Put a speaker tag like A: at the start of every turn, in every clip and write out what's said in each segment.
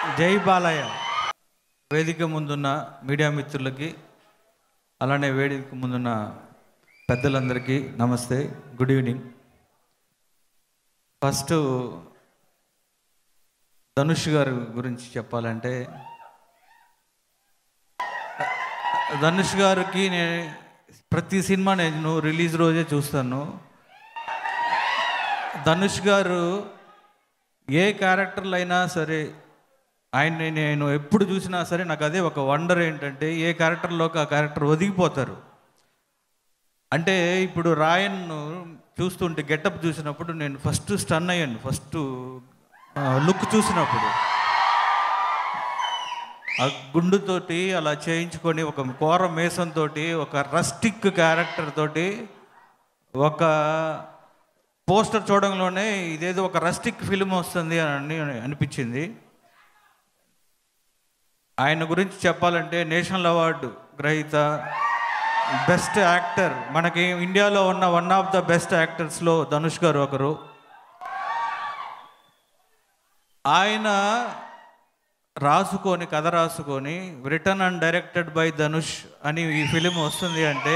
A: జై బాలయ్య. వేదిక ముందున్న మీడియా మిత్రులకి, అలానే వేదిక ముందున్న పెద్దలందరికీ నమస్తే, గుడ్ ఈవినింగ్. ఫస్ట్ ధనుష్ గారి గురించి చెప్పాలంటే, ధనుష్ గారికి నేను ప్రతి సినిమా నేను రిలీజ్ రోజే చూస్తాను. ధనుష్ గారు ఏ క్యారెక్టర్లు అయినా సరే, ఆయన్ని నేను ఎప్పుడు చూసినా సరే నాకు అదే ఒక వండర్ ఏంటంటే, ఏ క్యారెక్టర్లోకి ఆ క్యారెక్టర్ ఒదిగిపోతారు. అంటే ఇప్పుడు రాయన్ను చూస్తుంటే గెటప్ చూసినప్పుడు నేను ఫస్ట్ స్టన్ అయ్యాను. ఫస్ట్ లుక్ చూసినప్పుడు ఆ గుండుతోటి అలా చేయించుకొని, ఒక కోర మేసంతో, ఒక రస్టిక్ క్యారెక్టర్ తోటి, ఒక పోస్టర్ చూడంలోనే ఇదేదో ఒక రస్టిక్ ఫిల్మ్ వస్తుంది అని అనిపించింది. ఆయన గురించి చెప్పాలంటే నేషనల్ అవార్డు గ్రహీత, బెస్ట్ యాక్టర్, మనకి ఇండియాలో ఉన్న వన్ ఆఫ్ ద బెస్ట్ యాక్టర్స్లో ధనుష్ గారు ఒకరు. ఆయన కథ రాసుకొని written and directed by Dhanush అని ఈ ఫిలిం వస్తుంది అంటే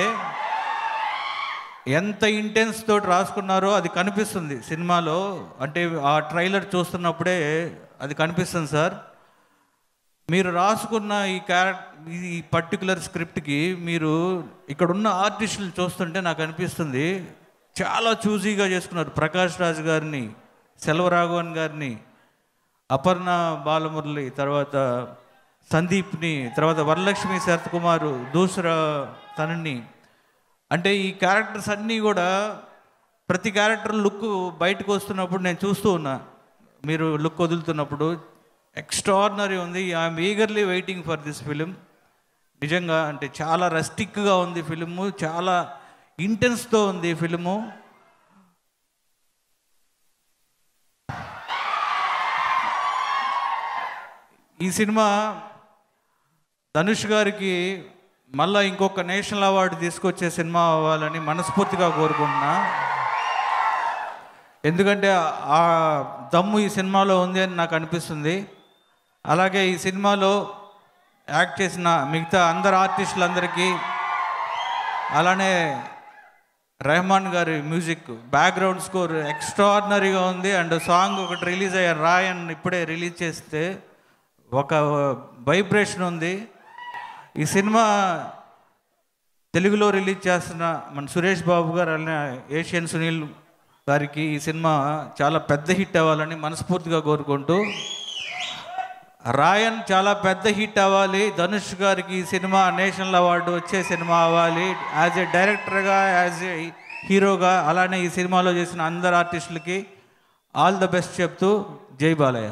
A: ఎంత ఇంటెన్స్ తోటి రాసుకున్నారో అది కనిపిస్తుంది సినిమాలో. అంటే ఆ ట్రైలర్ చూస్తున్నప్పుడే అది కనిపిస్తుంది. సార్, మీరు రాసుకున్న ఈ పర్టికులర్ స్క్రిప్ట్కి మీరు ఇక్కడున్న ఆర్టిస్టులు చూస్తుంటే నాకు అనిపిస్తుంది చాలా చూజీగా చేసుకున్నారు. ప్రకాష్ రాజ్ గారిని, సెల్వరాఘవన్ గారిని, అపర్ణ బాలమురళి, తర్వాత సందీప్ని, తర్వాత వరలక్ష్మి శరత్ కుమార్, దూసరా తనని, అంటే ఈ క్యారెక్టర్స్ అన్నీ కూడా ప్రతి క్యారెక్టర్ లుక్ బయటకు వస్తున్నప్పుడు నేను చూస్తూ ఉన్నా. మీరు లుక్ వదులుతున్నప్పుడు ఎక్స్ట్రాడినరీ ఉంది. I'm eagerly waiting for this film. నిజంగా అంటే చాలా రస్టిక్గా ఉంది ఫిలిము, చాలా ఇంటెన్స్తో ఉంది ఫిలిము. ఈ సినిమా ధనుష్ గారికి మళ్ళీ ఇంకొక నేషనల్ అవార్డు తీసుకొచ్చే సినిమా అవ్వాలని మనస్ఫూర్తిగా కోరుకుంటున్నా. ఎందుకంటే ఆ దమ్ము ఈ సినిమాలో ఉంది అని నాకు అనిపిస్తుంది. అలాగే ఈ సినిమాలో యాక్ట్ చేసిన మిగతా అందరు ఆర్టిస్టులందరికీ, అలానే రెహమాన్ గారి మ్యూజిక్, బ్యాక్గ్రౌండ్ స్కోర్ ఎక్స్ట్రాడినరీగా ఉంది. అండ్ సాంగ్ ఒకటి రిలీజ్ అయ్యారు, రాయన్ ఇప్పుడే రిలీజ్ చేస్తే ఒక వైబ్రేషన్ ఉంది. ఈ సినిమా తెలుగులో రిలీజ్ చేస్తున్న మన సురేష్ బాబు గారు, అలానే ఏషియన్ సునీల్ గారికి ఈ సినిమా చాలా పెద్ద హిట్ అవ్వాలని మనస్ఫూర్తిగా కోరుకుంటూ, రాయన్ చాలా పెద్ద హిట్ అవ్వాలి, ధనుష్ గారికి ఈ సినిమా నేషనల్ అవార్డు వచ్చే సినిమా అవ్వాలి, యాజ్ ఏ డైరెక్టర్గా, యాజ్ ఏ హీరోగా, అలానే ఈ సినిమాలో చేసిన అందరు ఆర్టిస్టులకి ఆల్ ద బెస్ట్ చెప్తూ జై బాలయ్య.